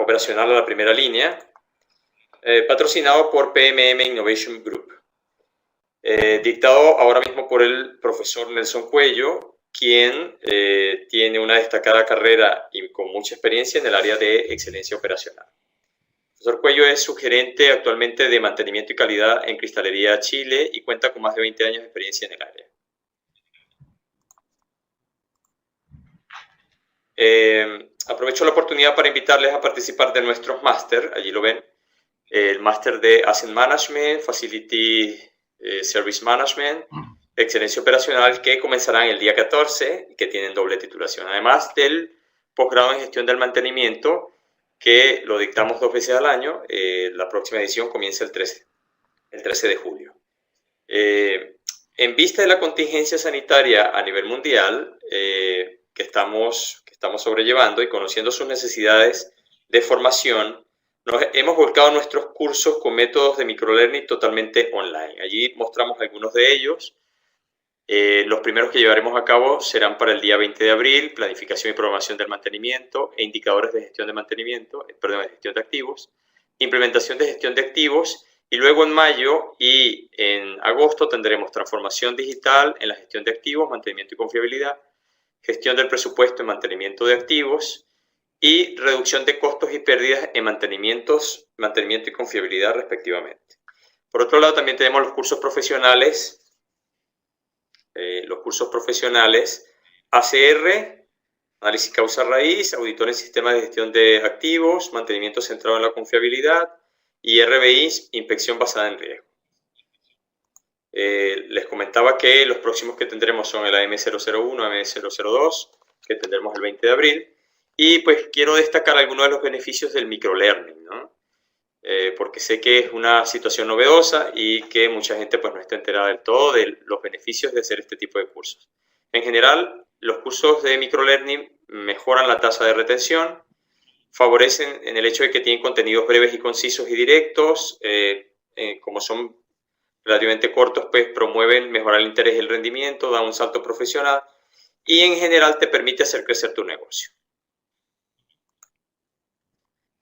operacional a la primera línea, patrocinado por PMM Innovation Group, dictado ahora mismo por el profesor Nelson Cuello, quien tiene una destacada carrera y con mucha experiencia en el área de excelencia operacional. El profesor Cuello es subgerente actualmente de mantenimiento y calidad en Cristalería Chile y cuenta con más de 20 años de experiencia en el área. Aprovecho la oportunidad para invitarles a participar de nuestros máster, allí lo ven, el máster de Asset Management, Facility Service Management, Excelencia Operacional, que comenzarán el día 14 y que tienen doble titulación. Además del posgrado en Gestión del Mantenimiento, que lo dictamos 2 veces al año. La próxima edición comienza el 13 de julio. En vista de la contingencia sanitaria a nivel mundial que estamos sobrellevando y conociendo sus necesidades de formación, nos hemos volcado nuestros cursos con métodos de microlearning totalmente online. Allí mostramos algunos de ellos. Los primeros que llevaremos a cabo serán para el día 20 de abril, planificación y programación del mantenimiento e indicadores de gestión de mantenimiento, de gestión de activos, implementación de gestión de activos, y luego en mayo y en agosto tendremos transformación digital en la gestión de activos, mantenimiento y confiabilidad, gestión del presupuesto en mantenimiento de activos y reducción de costos y pérdidas en mantenimiento y confiabilidad respectivamente. Por otro lado, también tenemos los cursos profesionales, ACR, análisis causa raíz, auditor en sistemas de gestión de activos, mantenimiento centrado en la confiabilidad, y RBI, inspección basada en riesgo. Les comentaba que los próximos que tendremos son el AM001, AM002, que tendremos el 20 de abril, y pues quiero destacar algunos de los beneficios del microlearning, ¿no? Porque sé que es una situación novedosa y que mucha gente pues no está enterada del todo de los beneficios de hacer este tipo de cursos. En general, los cursos de microlearning mejoran la tasa de retención, favorecen en el hecho de que tienen contenidos breves y concisos y directos, como son relativamente cortos, pues promueven mejorar el interés y el rendimiento, dan un salto profesional y en general te permite hacer crecer tu negocio.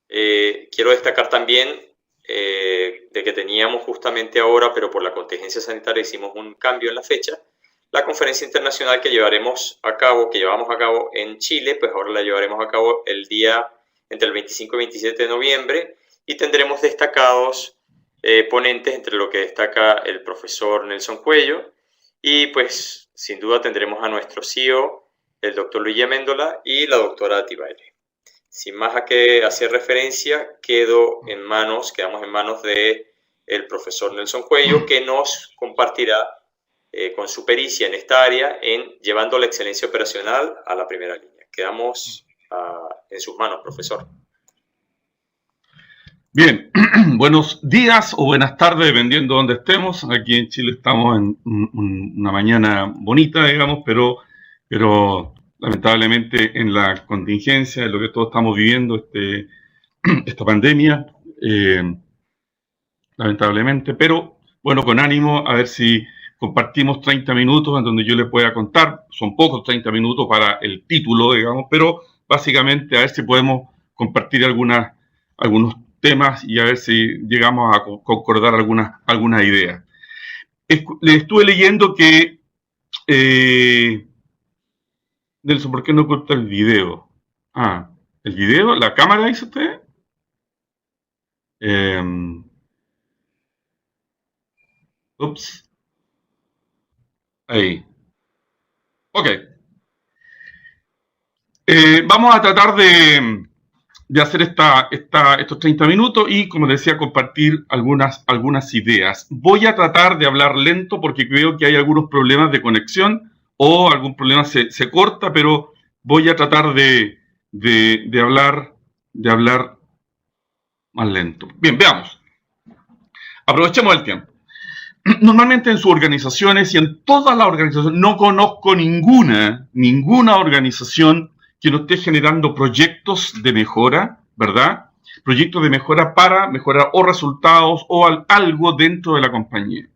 Quiero destacar también de que teníamos justamente ahora, pero por la contingencia sanitaria hicimos un cambio en la fecha, la conferencia internacional que llevamos a cabo en Chile, pues ahora la llevaremos a cabo el día entre el 25 y 27 de noviembre y tendremos destacados ponentes, entre lo que destaca el profesor Nelson Cuello, y pues sin duda tendremos a nuestro CEO, el doctor Luigi Amendola y la doctora Atibaile. Sin más a qué hacer referencia, quedamos en manos de el profesor Nelson Cuello, que nos compartirá con su pericia en esta área en llevando la excelencia operacional a la primera línea. Quedamos en sus manos, profesor. Bien, buenos días o buenas tardes, dependiendo de donde estemos. Aquí en Chile estamos en una mañana bonita, digamos, pero lamentablemente en la contingencia, en lo que todos estamos viviendo, esta pandemia, lamentablemente, pero bueno, con ánimo, a ver si compartimos 30 minutos en donde yo les pueda contar. Son pocos 30 minutos para el título, digamos, pero básicamente a ver si podemos compartir algunos temas y a ver si llegamos a concordar algunas ideas. Les estuve leyendo que Nelson, ¿por qué no corta el video? ¿El video? ¿La cámara dice usted? Ups. Ahí. Ok. Vamos a tratar de hacer estos 30 minutos y, como decía, compartir algunas ideas. Voy a tratar de hablar lento porque creo que hay algunos problemas de conexión o algún problema se corta, pero voy a tratar de hablar más lento. Bien, veamos. Aprovechemos el tiempo. Normalmente en sus organizaciones y en todas las organizaciones, no conozco ninguna organización que no esté generando proyectos de mejora, ¿verdad? Proyectos de mejora para mejorar o resultados o algo dentro de la compañía.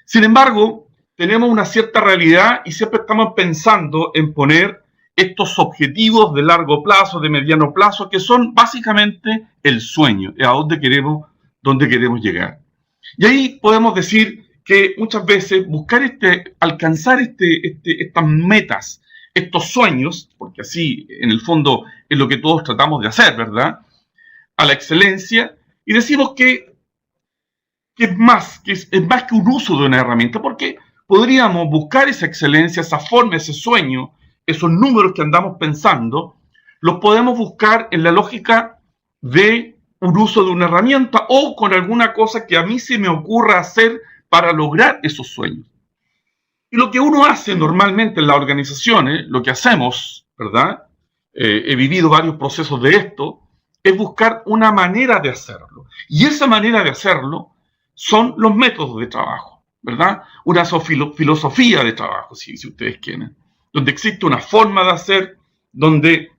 Sin embargo, tenemos una cierta realidad y siempre estamos pensando en poner estos objetivos de largo plazo, de mediano plazo, que son básicamente el sueño, a dónde queremos llegar. Y ahí podemos decir que muchas veces buscar alcanzar estas metas, estos sueños, porque así en el fondo es lo que todos tratamos de hacer, ¿verdad? A la excelencia, y decimos que es más que un uso de una herramienta, porque podríamos buscar esa excelencia, esa forma, ese sueño, esos números que andamos pensando, los podemos buscar en la lógica de un uso de una herramienta o con alguna cosa que a mí se me ocurra hacer para lograr esos sueños. Y lo que uno hace normalmente en las organizaciones, lo que hacemos, ¿verdad? He vivido varios procesos de esto, es buscar una manera de hacerlo. Y esa manera de hacerlo son los métodos de trabajo, ¿verdad? Una filosofía de trabajo, si ustedes quieren, donde existe una forma de hacer, donde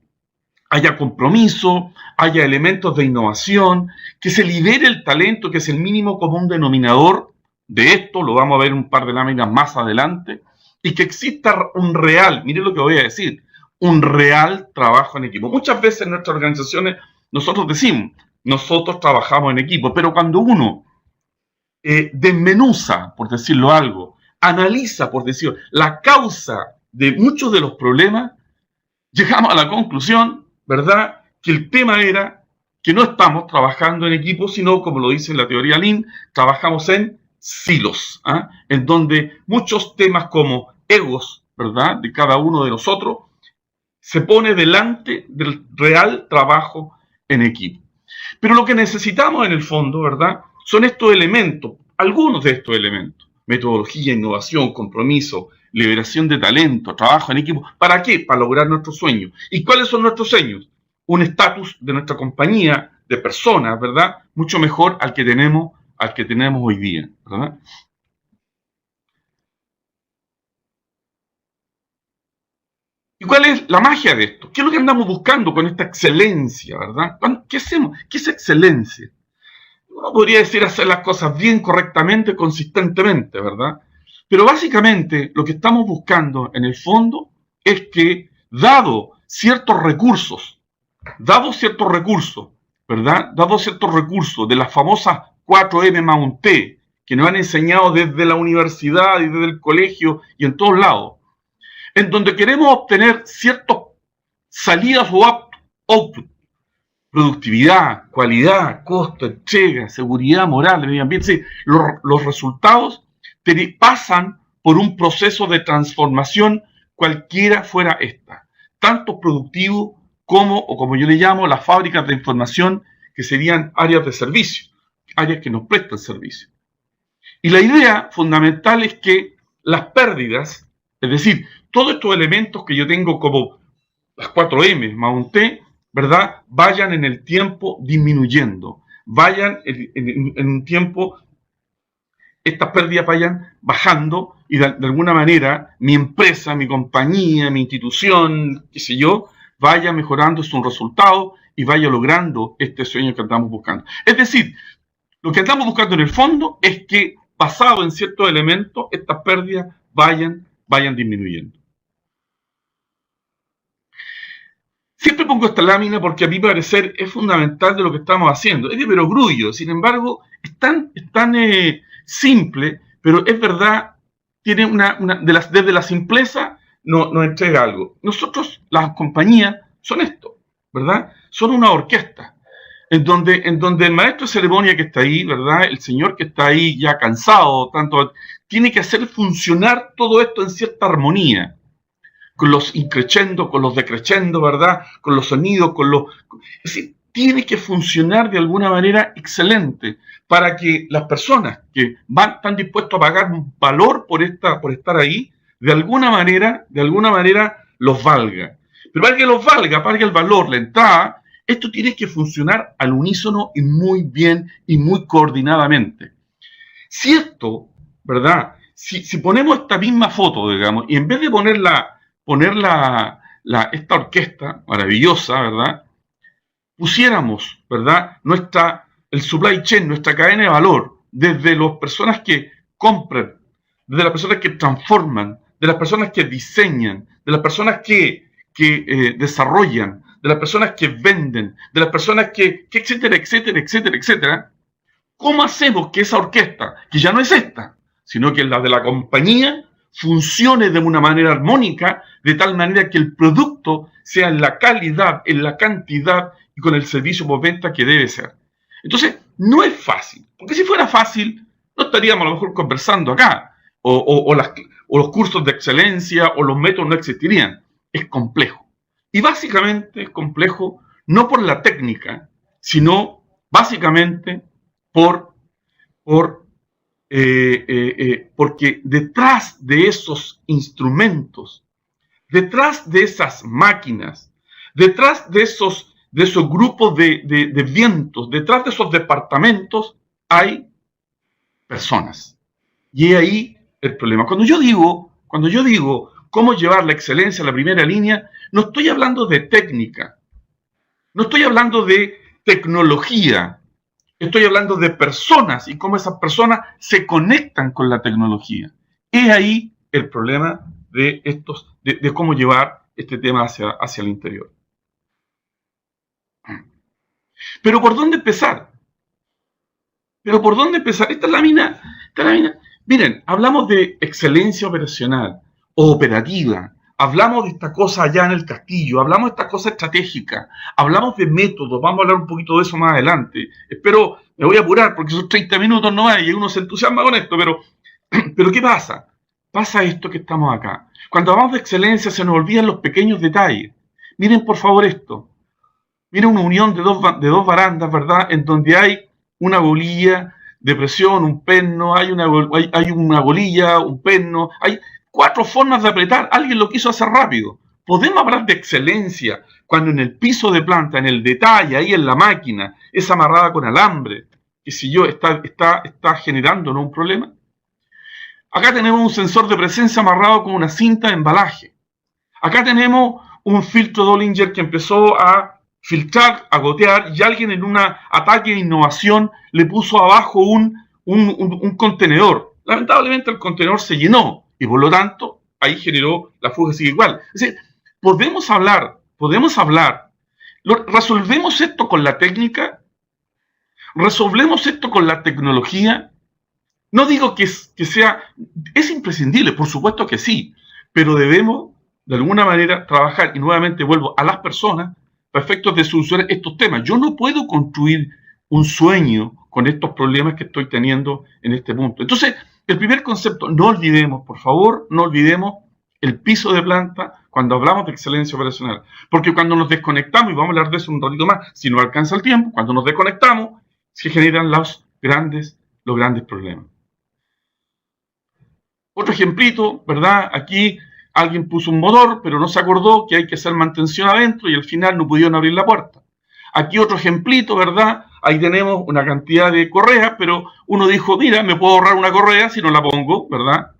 haya compromiso, haya elementos de innovación, que se libere el talento, que es el mínimo común denominador de esto, lo vamos a ver un par de láminas más adelante, y que exista un real, miren lo que voy a decir, un real trabajo en equipo. Muchas veces en nuestras organizaciones nosotros decimos, nosotros trabajamos en equipo, pero cuando uno desmenuza, por decirlo algo, analiza, por decirlo, la causa de muchos de los problemas, llegamos a la conclusión, ¿verdad?, que el tema era que no estamos trabajando en equipo, sino, como lo dice la teoría Lean, trabajamos en silos, en donde muchos temas como egos, ¿verdad?, de cada uno de nosotros, se pone delante del real trabajo en equipo. Pero lo que necesitamos en el fondo, ¿verdad?, son estos elementos, algunos de estos elementos: metodología, innovación, compromiso, liberación de talento, trabajo en equipo. ¿Para qué? Para lograr nuestros sueños. ¿Y cuáles son nuestros sueños? Un estatus de nuestra compañía, de personas, ¿verdad?, mucho mejor al que tenemos hoy día, ¿verdad? ¿Y cuál es la magia de esto? ¿Qué es lo que andamos buscando con esta excelencia, verdad? ¿Qué hacemos? ¿Qué es excelencia? Uno podría decir hacer las cosas bien, correctamente, consistentemente, ¿verdad? Pero básicamente lo que estamos buscando en el fondo es que, dado ciertos recursos, ¿verdad? Dado ciertos recursos de las famosas 4M más un T, que nos han enseñado desde la universidad y desde el colegio y en todos lados, en donde queremos obtener ciertas salidas o output, productividad, cualidad, costo, entrega, seguridad moral, medio ambiente, sí, los resultados pasan por un proceso de transformación, cualquiera fuera esta, tanto productivo como, o como yo le llamo, las fábricas de información, que serían áreas de servicio, áreas que nos prestan servicio. Y la idea fundamental es que las pérdidas, es decir, todos estos elementos que yo tengo como las 4M más un T, ¿verdad?, vayan en el tiempo disminuyendo, vayan en un tiempo, estas pérdidas vayan bajando y de alguna manera mi empresa, mi compañía, mi institución, qué sé yo, vaya mejorando sus resultados y vaya logrando este sueño que andamos buscando. Es decir, lo que andamos buscando en el fondo es que, basado en ciertos elementos, estas pérdidas vayan disminuyendo. Siempre pongo esta lámina porque a mi parecer es fundamental de lo que estamos haciendo. Es de perogrullo, sin embargo, es tan simple, pero es verdad, tiene desde la simpleza nos entrega algo. Nosotros, las compañías, son esto, ¿verdad? Son una orquesta, en donde el maestro de ceremonia que está ahí, ¿verdad?, el señor que está ahí ya cansado, tiene que hacer funcionar todo esto en cierta armonía, con los increchendo, con los decrechendo, ¿verdad?, con los sonidos, es decir, tiene que funcionar de alguna manera excelente para que las personas que están dispuestas a pagar un valor por estar ahí, de alguna manera los valga. Pero para que los valga el valor, la entrada, esto tiene que funcionar al unísono y muy bien y muy coordinadamente. Si esto, ¿verdad?, si ponemos esta misma foto, digamos, y en vez de poner esta orquesta maravillosa, ¿verdad?, pusiéramos, ¿verdad?, el supply chain, nuestra cadena de valor, desde las personas que compran, desde las personas que transforman, de las personas que diseñan, de las personas que desarrollan, de las personas que venden, de las personas que etcétera, etcétera, etcétera, etcétera, ¿cómo hacemos que esa orquesta, que ya no es esta, sino que es la de la compañía, funcione de una manera armónica, de tal manera que el producto sea en la calidad, en la cantidad y con el servicio por venta que debe ser? Entonces, no es fácil, porque si fuera fácil, no estaríamos a lo mejor conversando acá, o los cursos de excelencia o los métodos no existirían. Es complejo. Y básicamente es complejo no por la técnica, sino básicamente porque detrás de esos instrumentos, detrás de esas máquinas, detrás de esos grupos de vientos, detrás de esos departamentos, hay personas. Y es ahí el problema. Cuando yo digo cómo llevar la excelencia a la primera línea, no estoy hablando de técnica, no estoy hablando de tecnología, estoy hablando de personas y cómo esas personas se conectan con la tecnología. Es ahí el problema de cómo llevar este tema hacia el interior. Pero ¿por dónde empezar? Esta lámina. Miren, hablamos de excelencia operacional o operativa, hablamos de esta cosa allá en el castillo, hablamos de esta cosa estratégica, hablamos de métodos, vamos a hablar un poquito de eso más adelante. Espero, me voy a apurar porque son 30 minutos no hay y uno se entusiasma con esto, pero ¿qué pasa? Pasa esto que estamos acá. Cuando hablamos de excelencia se nos olvidan los pequeños detalles. Miren por favor esto. Miren una unión de dos barandas, ¿verdad? En donde hay una bolilla de presión, un perno, hay una bolilla, un perno, hay 4 formas de apretar. Alguien lo quiso hacer rápido. Podemos hablar de excelencia cuando en el piso de planta, en el detalle, ahí en la máquina, es amarrada con alambre, que si yo está generando, ¿no?, un problema. Acá tenemos un sensor de presencia amarrado con una cinta de embalaje. Acá tenemos un filtro Dollinger que empezó a filtrar, a gotear, y alguien en un ataque de innovación le puso abajo un contenedor. Lamentablemente el contenedor se llenó y por lo tanto ahí generó la fuga, sigue igual. Es decir, podemos hablar, resolvemos esto con la técnica, resolvemos esto con la tecnología. No digo que es imprescindible, por supuesto que sí, pero debemos de alguna manera trabajar, y nuevamente vuelvo a las personas, para efectos de solucionar estos temas. Yo no puedo construir un sueño con estos problemas que estoy teniendo en este punto. Entonces, el primer concepto, no olvidemos, por favor, no olvidemos el piso de planta cuando hablamos de excelencia operacional. Porque cuando nos desconectamos, y vamos a hablar de eso un ratito más, si no alcanza el tiempo, cuando nos desconectamos, se generan los grandes problemas. Otro ejemplito, ¿verdad? Aquí alguien puso un motor, pero no se acordó que hay que hacer mantención adentro y al final no pudieron abrir la puerta. Aquí otro ejemplito, ¿verdad? Ahí tenemos una cantidad de correas, pero uno dijo, mira, me puedo ahorrar una correa si no la pongo, ¿verdad?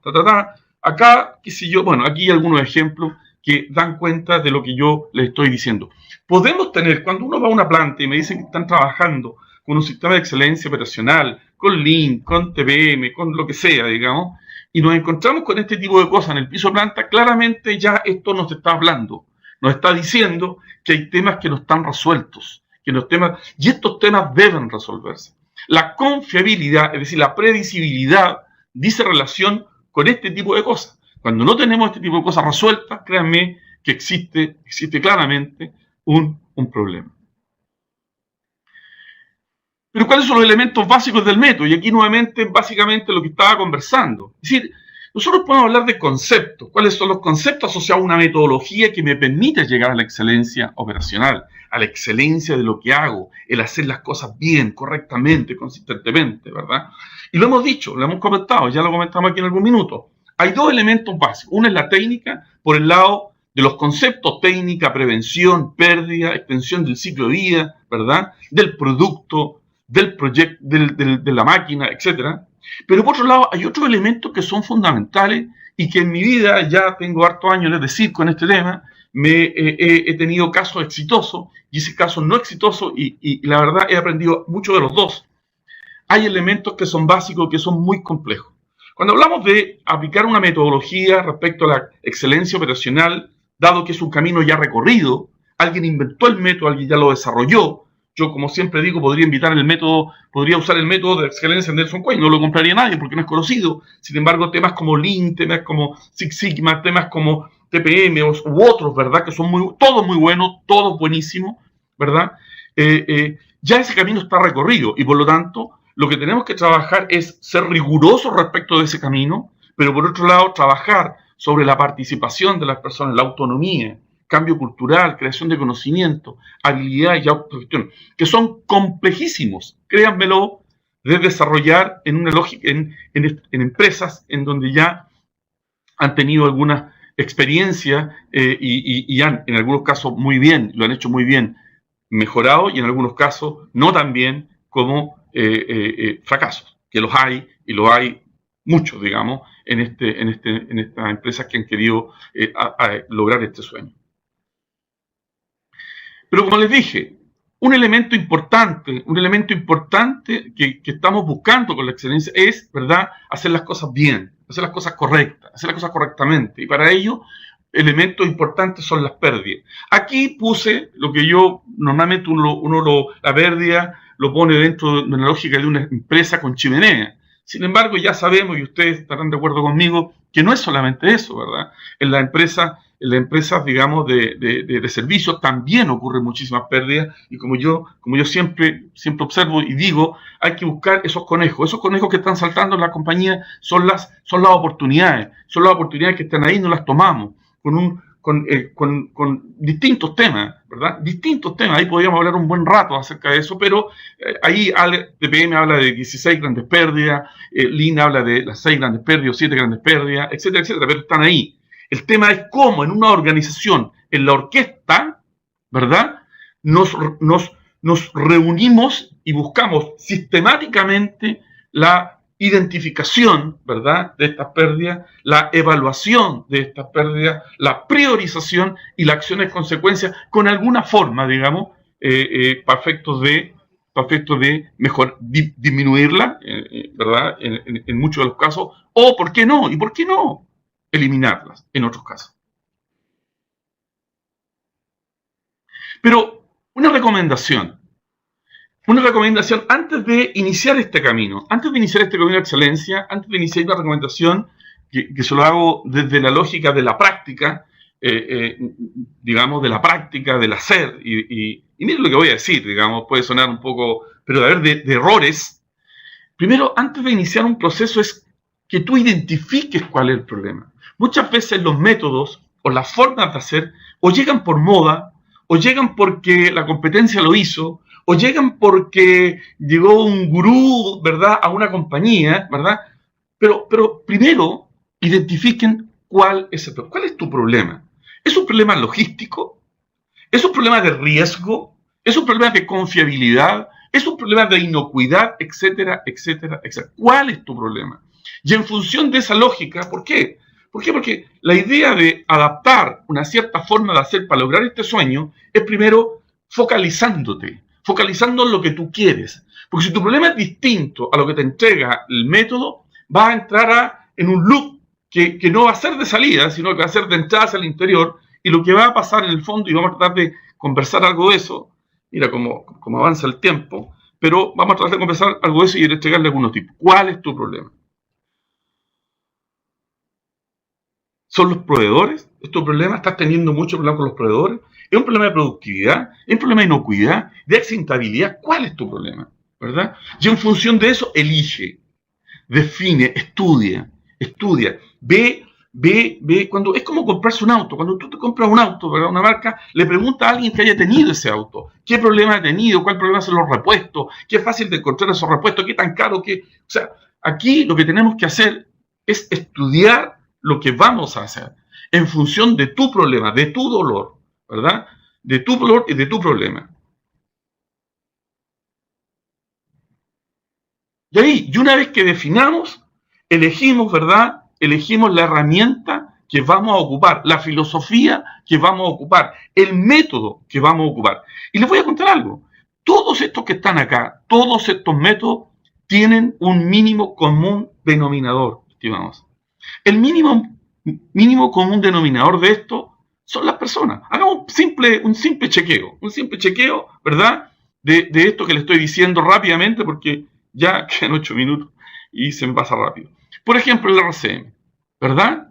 Acá, qué sé yo, bueno, aquí hay algunos ejemplos que dan cuenta de lo que yo les estoy diciendo. Podemos tener, cuando uno va a una planta y me dicen que están trabajando con un sistema de excelencia operacional, con Lean, con TPM, con lo que sea, digamos, y nos encontramos con este tipo de cosas en el piso de planta, claramente ya esto nos está hablando, nos está diciendo que hay temas que no están resueltos, y estos temas deben resolverse. La confiabilidad, es decir, la predecibilidad, dice relación con este tipo de cosas. Cuando no tenemos este tipo de cosas resueltas, créanme que existe claramente un problema. Pero ¿cuáles son los elementos básicos del método? Y aquí nuevamente, básicamente lo que estaba conversando. Es decir, nosotros podemos hablar de conceptos. ¿Cuáles son los conceptos asociados a una metodología que me permite llegar a la excelencia operacional, a la excelencia de lo que hago, el hacer las cosas bien, correctamente, consistentemente, ¿verdad? Y lo hemos dicho, lo hemos comentado, ya lo comentamos aquí en algún minuto. Hay 2 elementos básicos. Uno es la técnica, por el lado de los conceptos, técnica, prevención, pérdida, extensión del ciclo de vida, ¿verdad? Del producto, del proyecto, de la máquina, etcétera. Pero por otro lado hay otros elementos que son fundamentales y que en mi vida, ya tengo hartos años de circo en este tema, he tenido casos exitosos y ese caso no exitoso y la verdad he aprendido mucho de los dos. Hay elementos que son básicos, que son muy complejos. Cuando hablamos de aplicar una metodología respecto a la excelencia operacional, dado que es un camino ya recorrido, alguien inventó el método, alguien ya lo desarrolló. Yo, como siempre digo, podría usar el método de excelencia de Nelson Cohen, no lo compraría nadie porque no es conocido. Sin embargo, temas como Lean, temas como Six Sigma, temas como TPM u otros, ¿verdad? Que son todos muy buenos, todos buenísimos, ¿verdad? Ya ese camino está recorrido y por lo tanto lo que tenemos que trabajar es ser rigurosos respecto de ese camino, pero por otro lado trabajar sobre la participación de las personas, la autonomía, cambio cultural, creación de conocimiento, habilidad y autogestión, que son complejísimos, créanmelo, de desarrollar en una lógica, en empresas en donde ya han tenido alguna experiencia y han, en algunos casos muy bien, lo han hecho muy bien, mejorado y en algunos casos no tan bien como fracasos, que los hay y los hay muchos, digamos, en estas empresas que han querido lograr este sueño. Pero como les dije, un elemento importante que estamos buscando con la excelencia es, ¿verdad?, hacer las cosas bien, hacer las cosas correctas, hacer las cosas correctamente. Y para ello, elementos importantes son las pérdidas. Aquí puse lo que yo, normalmente la pérdida lo pone dentro de una lógica de una empresa con chimenea. Sin embargo, ya sabemos, y ustedes estarán de acuerdo conmigo, que no es solamente eso, ¿verdad? En las empresas, digamos, de servicios también ocurren muchísimas pérdidas y como yo siempre observo y digo, hay que buscar esos conejos que están saltando en la compañía son las oportunidades que están ahí, no las tomamos, con distintos temas, ¿verdad? Distintos temas, ahí podríamos hablar un buen rato acerca de eso, pero ahí TPM habla de 16 grandes pérdidas, Lean habla de las 6 grandes pérdidas, 7 grandes pérdidas, etcétera, etcétera, pero están ahí. El tema es cómo en una organización, en la orquesta, ¿verdad?, nos reunimos y buscamos sistemáticamente la identificación, ¿verdad?, de estas pérdidas, la evaluación de estas pérdidas, la priorización y la acción en consecuencia con alguna forma, digamos, para efectos de mejor disminuirla, ¿verdad?, en muchos de los casos, o ¿por qué no? ¿Y por qué no eliminarlas en otros casos? Pero una recomendación antes de iniciar este camino de excelencia, antes de iniciar una recomendación que se lo hago desde la lógica de la práctica, digamos, de la práctica, del hacer, y miren lo que voy a decir, digamos, puede sonar un poco, pero de errores. Primero, antes de iniciar un proceso es que tú identifiques cuál es el problema. Muchas veces los métodos o las formas de hacer o llegan por moda, o llegan porque la competencia lo hizo, o llegan porque llegó un gurú, ¿verdad?, a una compañía, ¿verdad? Pero primero identifiquen cuál es tu problema. ¿Es un problema logístico? ¿Es un problema de riesgo? ¿Es un problema de confiabilidad? ¿Es un problema de inocuidad? Etcétera, etcétera, etcétera. ¿Cuál es tu problema? Y en función de esa lógica, ¿por qué? Porque la idea de adaptar una cierta forma de hacer para lograr este sueño es primero focalizando en lo que tú quieres. Porque si tu problema es distinto a lo que te entrega el método, vas a entrar en un loop que no va a ser de salida, sino que va a ser de entrada hacia el interior, y lo que va a pasar en el fondo, y vamos a tratar de conversar algo de eso, mira cómo avanza el tiempo, pero vamos a tratar de conversar algo de eso y de entregarle algunos tips. ¿Cuál es tu problema? ¿Son los proveedores? ¿Es tu problema? ¿Estás teniendo mucho problema con los proveedores? ¿Es un problema de productividad? ¿Es un problema de inocuidad? ¿De accidentabilidad? ¿Cuál es tu problema? ¿Verdad? Y en función de eso, elige, define, estudia, ve, cuando es como comprarse un auto. Cuando tú te compras un auto, ¿verdad?, una marca, le pregunta a alguien que haya tenido ese auto, ¿qué problema ha tenido? ¿Cuál problema son los repuestos? ¿Qué es fácil de encontrar esos repuestos? ¿Qué tan caro? O sea, aquí lo que tenemos que hacer es estudiar lo que vamos a hacer en función de tu problema, de tu dolor, ¿verdad? De tu dolor y de tu problema. Y una vez que definamos, elegimos, ¿verdad?, elegimos la herramienta que vamos a ocupar, la filosofía que vamos a ocupar, el método que vamos a ocupar. Y les voy a contar algo. Todos estos que están acá, todos estos métodos tienen un mínimo común denominador, estimados. El mínimo común denominador de esto son las personas. Hagamos un simple chequeo, ¿verdad? De esto que le estoy diciendo rápidamente, porque ya quedan 8 minutos y se me pasa rápido. Por ejemplo, el RCM, ¿verdad?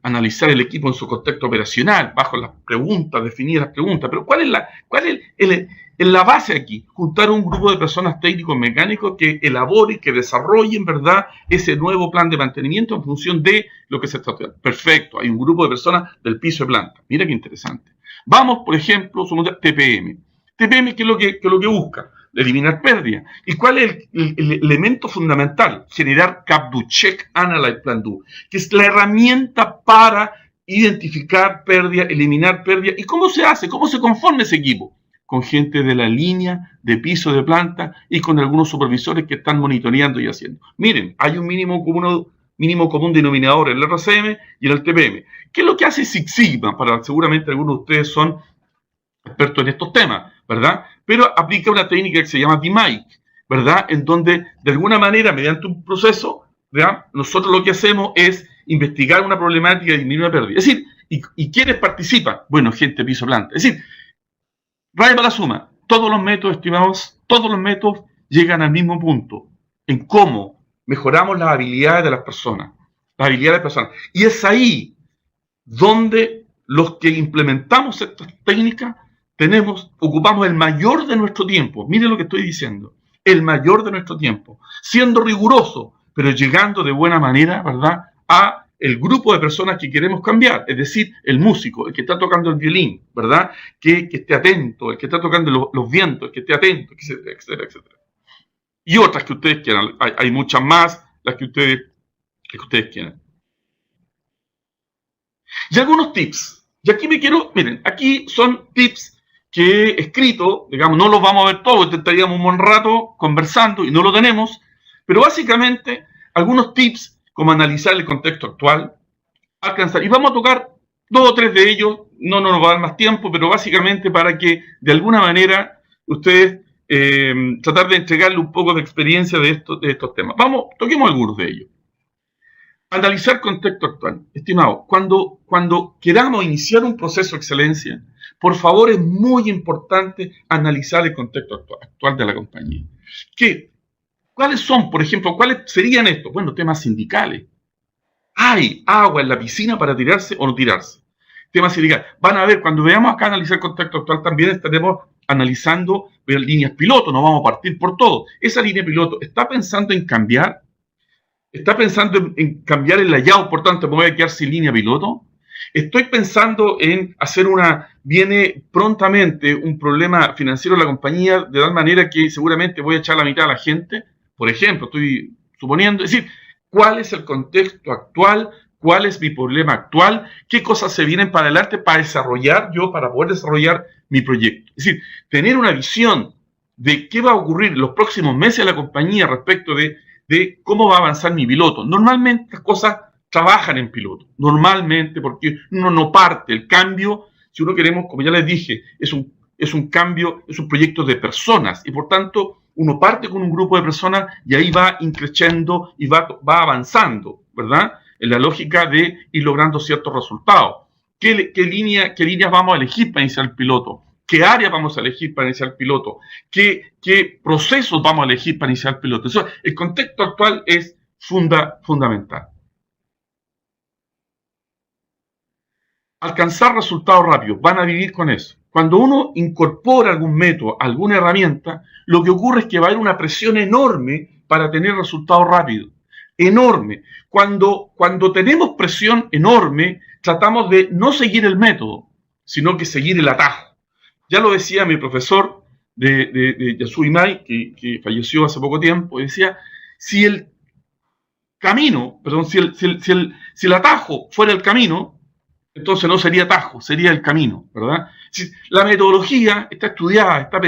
Analizar el equipo en su contexto operacional, bajo las preguntas, definir las preguntas. Pero ¿cuál es la base aquí? Juntar un grupo de personas técnicos mecánicos que elaboren, que desarrollen, ¿verdad?, ese nuevo plan de mantenimiento en función de lo que se está haciendo. Perfecto, hay un grupo de personas del piso de planta. Mira qué interesante. Vamos, por ejemplo, somos TPM. TPM, ¿qué es lo que busca? Eliminar pérdidas. ¿Y cuál es el elemento fundamental? Generar CAPDO, Check, Analyze, Plan, Do, que es la herramienta para identificar pérdidas, eliminar pérdidas. ¿Y cómo se hace? ¿Cómo se conforma ese equipo? Con gente de la línea, de piso de planta y con algunos supervisores que están monitoreando y haciendo. Miren, hay un mínimo común denominador en el RCM y en el TPM. ¿Qué es lo que hace Six Sigma? Seguramente algunos de ustedes son expertos en estos temas, ¿verdad? Pero aplica una técnica que se llama DMAIC, ¿verdad? En donde, de alguna manera, mediante un proceso, ¿verdad?, nosotros lo que hacemos es investigar una problemática y disminuir una pérdida. Es decir, ¿y quiénes participan? Bueno, gente de piso planta. Es decir, raya para la suma, todos los métodos, estimados, todos los métodos llegan al mismo punto, en cómo mejoramos las habilidades de las personas. Y es ahí donde los que implementamos estas técnicas ocupamos el mayor de nuestro tiempo. Miren lo que estoy diciendo. El mayor de nuestro tiempo. Siendo riguroso, pero llegando de buena manera, ¿verdad?, a el grupo de personas que queremos cambiar. Es decir, el músico, el que está tocando el violín, ¿verdad?, que esté atento, el que está tocando los vientos, el que esté atento, etcétera, etcétera, etcétera. Y otras que ustedes quieran. Hay muchas más, las que ustedes quieran. Y algunos tips. Y aquí miren, aquí son tips que he escrito, digamos, no los vamos a ver todos, estaríamos un buen rato conversando y no lo tenemos, pero básicamente algunos tips como analizar el contexto actual, alcanzar, y vamos a tocar 2 o 3 de ellos, no nos va a dar más tiempo, pero básicamente para que de alguna manera ustedes tratar de entregarle un poco de experiencia de estos temas. Toquemos algunos de ellos. Analizar contexto actual. Estimado, cuando queramos iniciar un proceso de excelencia, por favor, es muy importante analizar el contexto actual de la compañía. ¿Cuáles son, por ejemplo, cuáles serían estos? Bueno, temas sindicales. ¿Hay agua en la piscina para tirarse o no tirarse? Temas sindicales. Van a ver, cuando veamos acá analizar el contexto actual, también estaremos analizando líneas piloto, no vamos a partir por todo. Esa línea piloto, ¿está pensando en cambiar? ¿Está pensando en cambiar el layout, por tanto me voy a quedar sin línea piloto? ¿Estoy pensando en viene prontamente un problema financiero de la compañía de tal manera que seguramente voy a echar la mitad a la gente? Por ejemplo, estoy suponiendo, es decir, ¿cuál es el contexto actual? ¿Cuál es mi problema actual? ¿Qué cosas se vienen para adelante para poder desarrollar mi proyecto? Es decir, tener una visión de qué va a ocurrir en los próximos meses de la compañía respecto de cómo va a avanzar mi piloto. Normalmente las cosas trabajan en piloto, normalmente, porque uno no parte. El cambio, si uno queremos, como ya les dije, es un cambio, es un proyecto de personas, y por tanto uno parte con un grupo de personas y ahí va increciendo y va avanzando, ¿verdad?, en la lógica de ir logrando ciertos resultados. ¿Qué líneas vamos a elegir para iniciar el piloto? ¿Qué áreas vamos a elegir para iniciar el piloto? ¿Qué procesos vamos a elegir para iniciar el piloto? Eso, el contexto actual es fundamental. Alcanzar resultados rápidos. Van a vivir con eso. Cuando uno incorpora algún método, alguna herramienta, lo que ocurre es que va a haber una presión enorme para tener resultados rápidos. Enorme. Cuando tenemos presión enorme, tratamos de no seguir el método, sino que seguir el atajo. Ya lo decía mi profesor de Yasui Mai, que falleció hace poco tiempo, decía, si el atajo fuera el camino, entonces no sería atajo, sería el camino, ¿verdad? La metodología está estudiada, está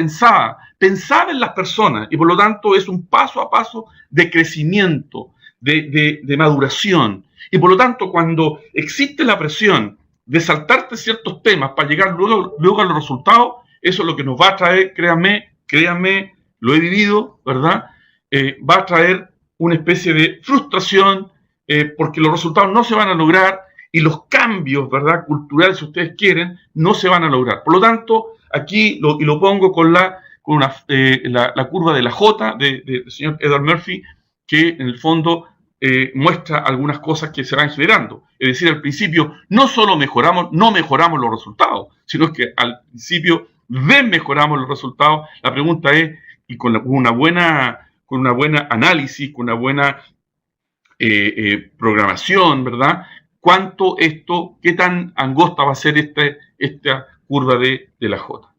pensada en las personas, y por lo tanto es un paso a paso de crecimiento, de maduración. Y por lo tanto, cuando existe la presión de saltarte ciertos temas para llegar luego a los resultados, eso es lo que nos va a traer, créanme, lo he vivido, ¿verdad? Va a traer una especie de frustración porque los resultados no se van a lograr y los cambios, ¿verdad?, culturales, si ustedes quieren, no se van a lograr. Por lo tanto, aquí lo pongo con la curva de la J del señor Edward Murphy, que en el fondo muestra algunas cosas que se van generando. Es decir, al principio no solo no mejoramos los resultados, sino que al principio desmejoramos los resultados. La pregunta es, y con una buena análisis, con una buena programación, ¿verdad?, qué tan angosta va a ser esta curva de la J.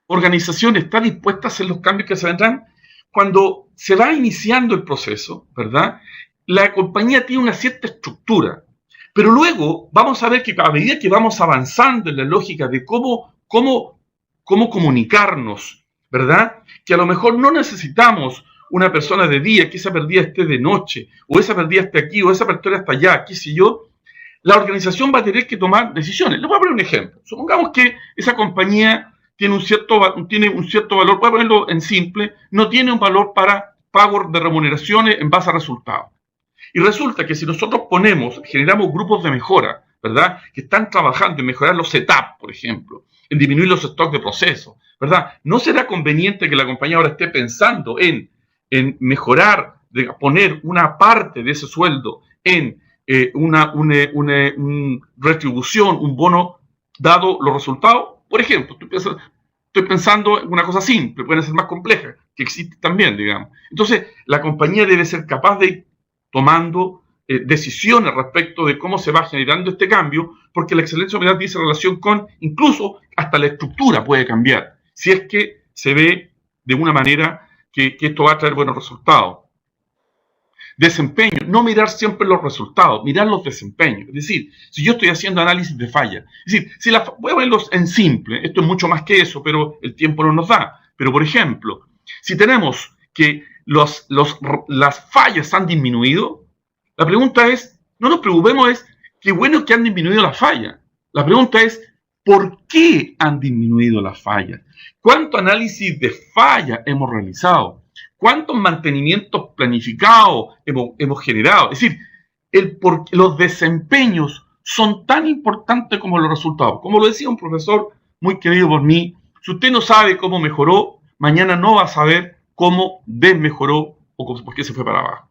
Organización está dispuesta a hacer los cambios que se vendrán. Cuando se va iniciando el proceso, ¿verdad?, la compañía tiene una cierta estructura, pero luego vamos a ver que a medida que vamos avanzando en la lógica de cómo comunicarnos, ¿verdad?, que a lo mejor no necesitamos una persona de día, que esa perdida esté de noche, o esa perdida esté aquí, o esa persona está allá, qué sé yo, la organización va a tener que tomar decisiones. Les voy a poner un ejemplo. Supongamos que esa compañía tiene un cierto valor, voy a ponerlo en simple, no tiene un valor para pago de remuneraciones en base a resultados. Y resulta que si nosotros generamos grupos de mejora, ¿verdad?, que están trabajando en mejorar los setups, por ejemplo, en disminuir los stocks de procesos, ¿verdad? ¿No será conveniente que la compañía ahora esté pensando en mejorar, de poner una parte de ese sueldo en una retribución, un bono, dado los resultados? Por ejemplo, estoy pensando en una cosa simple, puede ser más compleja, que existe también, digamos. Entonces, la compañía debe ser capaz de ir tomando decisiones respecto de cómo se va generando este cambio, porque la excelencia operacional dice relación con, incluso hasta la estructura puede cambiar, si es que se ve de una manera que esto va a traer buenos resultados. Desempeño, no mirar siempre los resultados, mirar los desempeños. Es decir, si yo estoy haciendo análisis de fallas, es decir, voy a ponerlos en simple, esto es mucho más que eso, pero el tiempo no nos da. Pero, por ejemplo, si tenemos que las fallas han disminuido, la pregunta es, no nos preocupemos, es qué bueno que han disminuido las fallas. La pregunta es, ¿por qué han disminuido las fallas? ¿Cuánto análisis de fallas hemos realizado? ¿Cuántos mantenimientos planificados hemos generado? Es decir, los desempeños son tan importantes como los resultados. Como lo decía un profesor muy querido por mí, si usted no sabe cómo mejoró, mañana no va a saber cómo desmejoró o por qué se fue para abajo.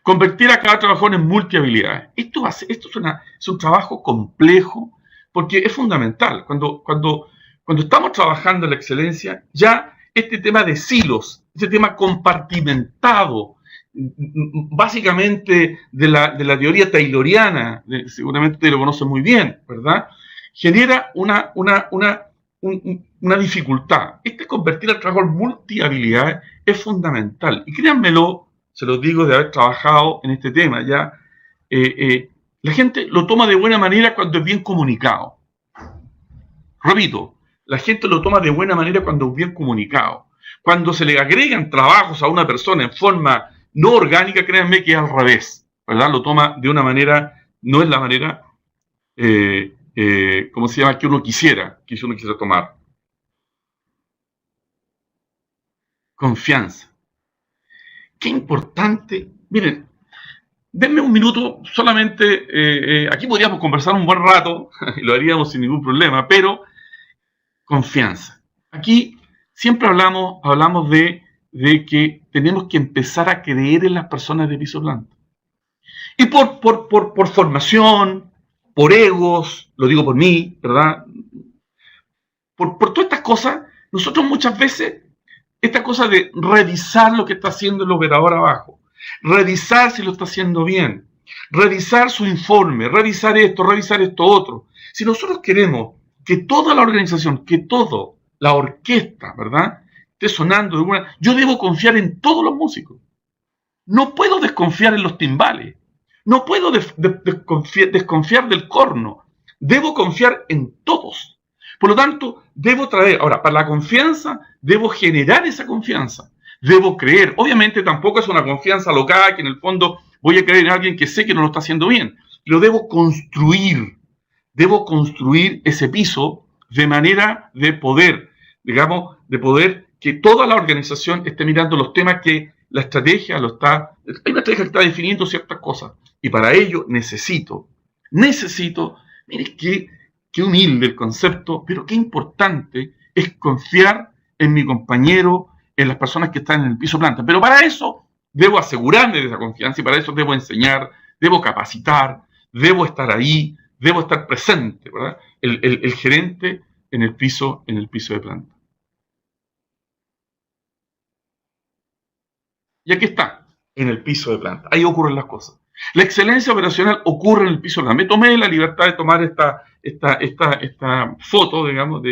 Convertir a cada trabajador en multihabilidades. Esto es un trabajo complejo porque es fundamental. Cuando estamos trabajando en la excelencia, ya este tema de silos, este tema compartimentado, básicamente de la teoría tayloriana, seguramente usted lo conoce muy bien, ¿verdad?, genera una dificultad. Convertir al trabajador en multihabilidades es fundamental. Y créanmelo, se los digo de haber trabajado en este tema ya, la gente lo toma de buena manera cuando es bien comunicado. Repito, la gente lo toma de buena manera cuando es bien comunicado. Cuando se le agregan trabajos a una persona en forma no orgánica, créanme que es al revés, ¿verdad? Lo toma de una manera, no es la manera, ¿cómo se llama?, que uno quisiera tomar. Confianza. Qué importante. Miren, denme un minuto solamente, aquí podríamos conversar un buen rato, y lo haríamos sin ningún problema, pero confianza. Aquí siempre hablamos de que tenemos que empezar a creer en las personas de piso blando. Y por formación, por egos, lo digo por mí, ¿verdad?, por todas estas cosas, nosotros muchas veces, esta cosa de revisar lo que está haciendo el operador abajo, revisar si lo está haciendo bien, revisar su informe, revisar esto otro. Si nosotros queremos que toda la organización, que toda la orquesta, ¿verdad?, esté sonando de una... Yo debo confiar en todos los músicos. No puedo desconfiar en los timbales. No puedo desconfiar del corno. Debo confiar en todos. Por lo tanto, debo traer... Ahora, para la confianza, debo generar esa confianza. Debo creer. Obviamente tampoco es una confianza local, que en el fondo voy a creer en alguien que sé que no lo está haciendo bien. Pero debo construir ese piso de manera de poder, digamos, que toda la organización esté mirando los temas que la estrategia hay una estrategia que está definiendo ciertas cosas. Y para ello necesito, mire qué humilde el concepto, pero qué importante es confiar en mi compañero, en las personas que están en el piso planta. Pero para eso debo asegurarme de esa confianza y para eso debo enseñar, debo capacitar, debo estar ahí, debo estar presente, ¿verdad? El gerente en el piso de planta. Y aquí está, en el piso de planta. Ahí ocurren las cosas. La excelencia operacional ocurre en el piso de planta. Me tomé la libertad de tomar esta foto, digamos,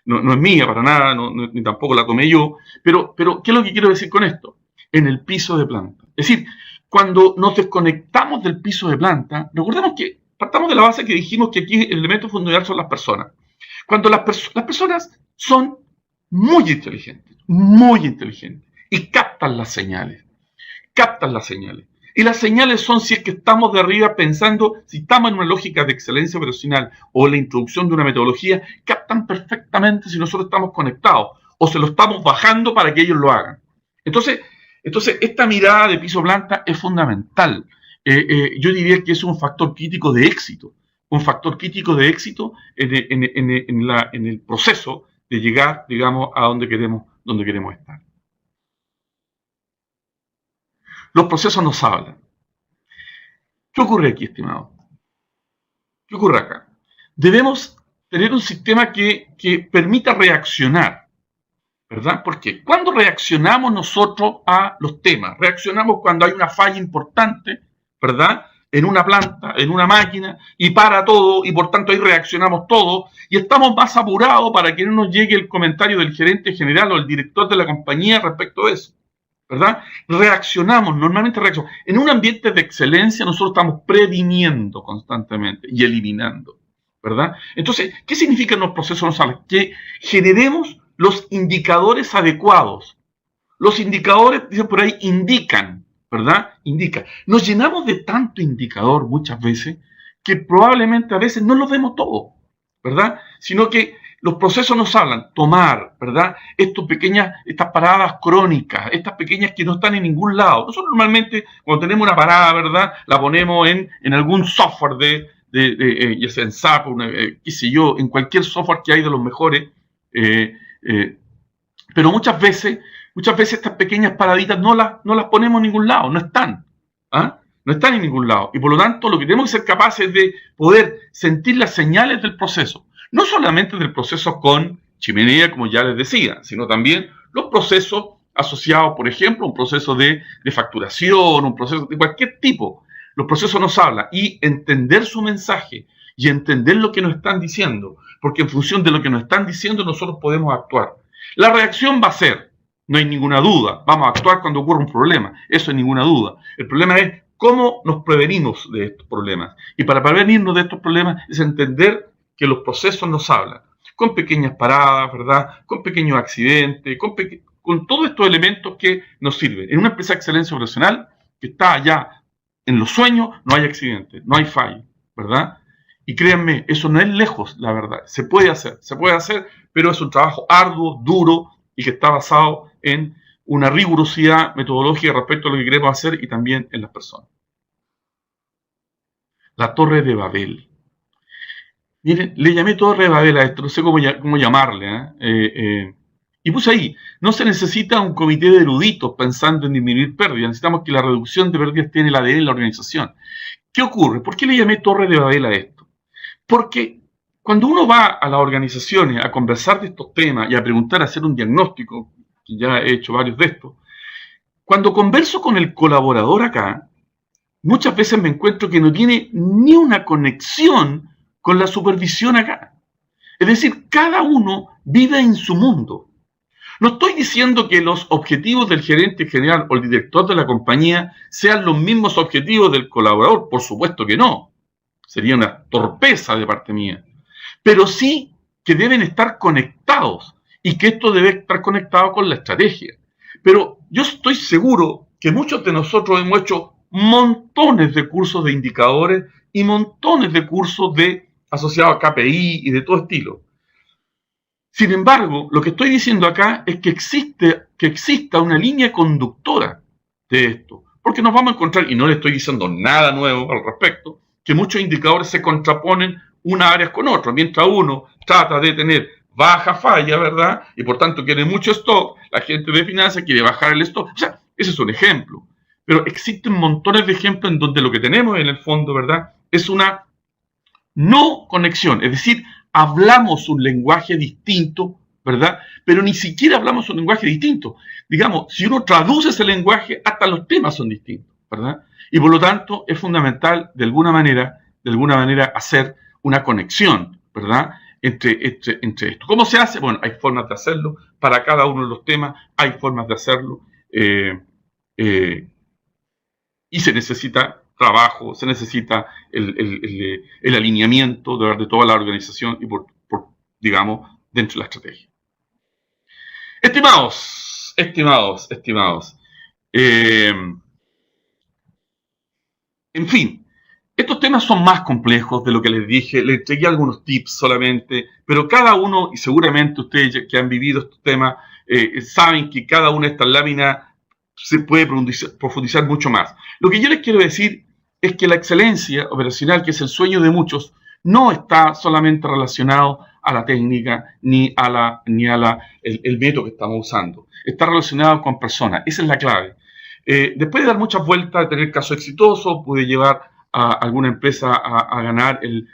no es mía para nada, ni tampoco la tomé yo, pero ¿qué es lo que quiero decir con esto? En el piso de planta. Es decir, cuando nos desconectamos del piso de planta, recordemos que partamos de la base que dijimos que aquí el elemento fundamental son las personas. Cuando las personas son muy inteligentes, y captan las señales. Y las señales son si es que estamos de arriba pensando, si estamos en una lógica de excelencia operacional o la introducción de una metodología, captan perfectamente si nosotros estamos conectados o se lo estamos bajando para que ellos lo hagan. Entonces esta mirada de piso planta es fundamental. Yo diría que es un factor crítico de éxito. En el proceso de llegar, digamos, a donde queremos estar. Los procesos nos hablan. ¿Qué ocurre aquí, estimado? ¿Qué ocurre acá? Debemos tener un sistema que permita reaccionar, ¿verdad? Porque cuando reaccionamos nosotros a los temas, reaccionamos cuando hay una falla importante, ¿verdad? En una planta, en una máquina, y para todo, y por tanto ahí reaccionamos todo, y estamos más apurados para que no nos llegue el comentario del gerente general o el director de la compañía respecto a eso, ¿verdad? Normalmente reaccionamos. En un ambiente de excelencia nosotros estamos previniendo constantemente y eliminando, ¿verdad? Entonces, ¿qué significan los procesos nosales? Que generemos los indicadores adecuados. Los indicadores, dicen por ahí, indican, ¿verdad? Nos llenamos de tanto indicador muchas veces que probablemente a veces no lo vemos todo, ¿verdad? Sino que los procesos nos hablan, tomar, ¿verdad? Estas paradas crónicas, estas pequeñas que no están en ningún lado. Nosotros normalmente cuando tenemos una parada, ¿verdad? La ponemos en algún software ya sea en SAP, qué sé yo, en cualquier software que hay de los mejores. Pero muchas veces estas pequeñas paraditas no las ponemos en ningún lado, no están. No están en ningún lado. Y por lo tanto, lo que tenemos que ser capaces de poder sentir las señales del proceso. No solamente del proceso con chimenea, como ya les decía, sino también los procesos asociados, por ejemplo, un proceso de facturación, un proceso de cualquier tipo. Los procesos nos hablan y entender su mensaje y entender lo que nos están diciendo, porque en función de lo que nos están diciendo nosotros podemos actuar. La reacción va a ser, no hay ninguna duda, vamos a actuar cuando ocurra un problema, eso es ninguna duda. El problema es cómo nos prevenimos de estos problemas. Y para prevenirnos de estos problemas es entender que los procesos nos hablan, con pequeñas paradas, ¿verdad? Con pequeños accidentes, con todos estos elementos que nos sirven. En una empresa de excelencia operacional que está allá en los sueños, no hay accidentes, no hay fallo, ¿verdad? Y créanme, eso no es lejos, la verdad. Se puede hacer, pero es un trabajo arduo, duro y que está basado en una rigurosidad metodológica respecto a lo que queremos hacer y también en las personas. La Torre de Babel. Miren, le llamé Torre de Babel a esto, no sé cómo llamarle. Y puse ahí, no se necesita un comité de eruditos pensando en disminuir pérdidas, necesitamos que la reducción de pérdidas tiene el ADN en la organización. ¿Qué ocurre? ¿Por qué le llamé Torre de Babel a esto? Porque cuando uno va a las organizaciones a conversar de estos temas y a preguntar, a hacer un diagnóstico, que ya he hecho varios de estos, cuando converso con el colaborador acá, muchas veces me encuentro que no tiene ni una conexión con la supervisión acá. Es decir, cada uno vive en su mundo. No estoy diciendo que los objetivos del gerente general o el director de la compañía sean los mismos objetivos del colaborador, por supuesto que no. Sería una torpeza de parte mía. Pero sí que deben estar conectados y que esto debe estar conectado con la estrategia. Pero yo estoy seguro que muchos de nosotros hemos hecho montones de cursos de indicadores y montones de cursos asociados a KPI y de todo estilo. Sin embargo, lo que estoy diciendo acá es que exista una línea conductora de esto. Porque nos vamos a encontrar, y no le estoy diciendo nada nuevo al respecto, que muchos indicadores se contraponen unas áreas con otras. Mientras uno trata de tener baja falla, ¿verdad? Y por tanto quiere mucho stock, la gente de finanzas quiere bajar el stock. O sea, ese es un ejemplo. Pero existen montones de ejemplos en donde lo que tenemos en el fondo, ¿verdad?, es una no conexión. Es decir, hablamos un lenguaje distinto, ¿verdad? Pero ni siquiera hablamos un lenguaje distinto. Digamos, si uno traduce ese lenguaje, hasta los temas son distintos, ¿verdad? Y por lo tanto, es fundamental, de alguna manera, hacer una conexión, ¿verdad?, entre esto. ¿Cómo se hace? Bueno, hay formas de hacerlo. Para cada uno de los temas hay formas de hacerlo. Y se necesita trabajo, se necesita el alineamiento de toda la organización y, digamos, dentro de la estrategia. Estimados. En fin, estos temas son más complejos de lo que les dije. Les entregué algunos tips solamente, pero cada uno, y seguramente ustedes que han vivido estos temas, saben que cada una de estas láminas se puede profundizar mucho más. Lo que yo les quiero decir es que la excelencia operacional, que es el sueño de muchos, no está solamente relacionado a la técnica ni a el método que estamos usando. Está relacionado con personas. Esa es la clave. Después de dar muchas vueltas, de tener casos exitosos, pude llevar a alguna empresa a ganar el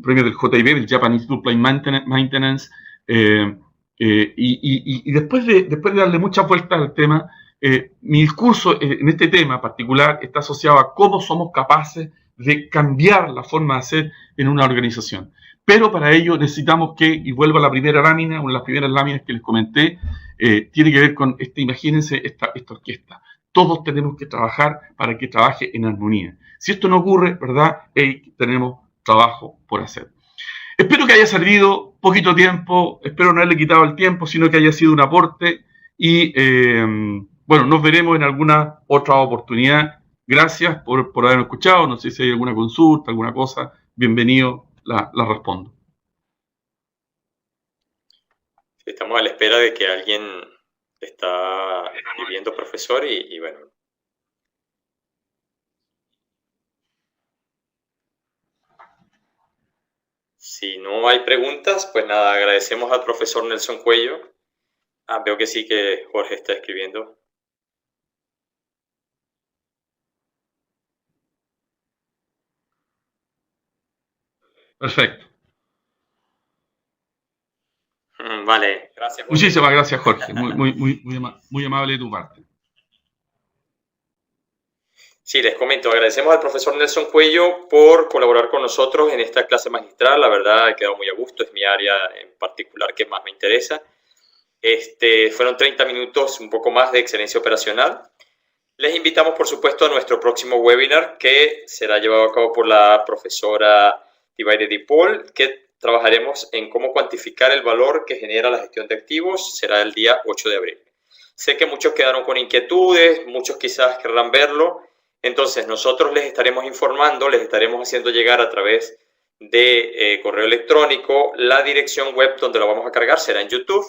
premio del JIB, el Japan Institute of Plant Maintenance, y después de darle muchas vueltas al tema, mi discurso en este tema particular está asociado a cómo somos capaces de cambiar la forma de hacer en una organización. Pero para ello necesitamos y vuelvo a la primera lámina, una de las primeras láminas que les comenté, tiene que ver con imagínense esta orquesta. Todos tenemos que trabajar para que trabaje en armonía. Si esto no ocurre, ¿verdad?, tenemos trabajo por hacer. Espero que haya servido poquito tiempo, espero no haberle quitado el tiempo, sino que haya sido un aporte y, bueno, nos veremos en alguna otra oportunidad. Gracias por haberme escuchado. No sé si hay alguna consulta, alguna cosa. Bienvenido, la respondo. Estamos a la espera de que alguien está viviendo, profesor, y bueno. Si no hay preguntas, pues nada, agradecemos al profesor Nelson Cuello. Veo que sí, que Jorge está escribiendo. Perfecto. Vale, gracias, Jorge. Muchísimas gracias, Jorge. Muy amable de tu parte. Sí, les comento, agradecemos al profesor Nelson Cuello por colaborar con nosotros en esta clase magistral. La verdad, he quedado muy a gusto, es mi área en particular que más me interesa. Fueron 30 minutos, un poco más, de excelencia operacional. Les invitamos, por supuesto, a nuestro próximo webinar, que será llevado a cabo por la profesora Tibaire Dipol, que trabajaremos en cómo cuantificar el valor que genera la gestión de activos. Será el día 8 de abril. Sé que muchos quedaron con inquietudes, muchos quizás querrán verlo. Entonces, nosotros les estaremos informando, les estaremos haciendo llegar a través de correo electrónico la dirección web donde lo vamos a cargar, será en YouTube.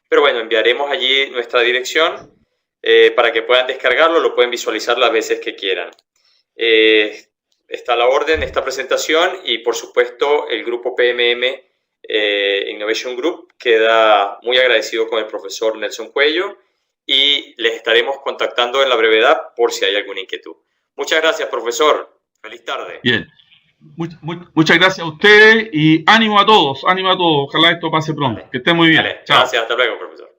Pero bueno, enviaremos allí nuestra dirección para que puedan descargarlo, lo pueden visualizar las veces que quieran. Está a la orden esta presentación y, por supuesto, el grupo PMM Innovation Group queda muy agradecido con el profesor Nelson Cuello y les estaremos contactando en la brevedad por si hay alguna inquietud. Muchas gracias, profesor. Feliz tarde. Bien. Muchas gracias a ustedes y ánimo a todos. Ojalá esto pase pronto. Vale. Que estén muy bien. Vale. Chao. Gracias. Hasta luego, profesor.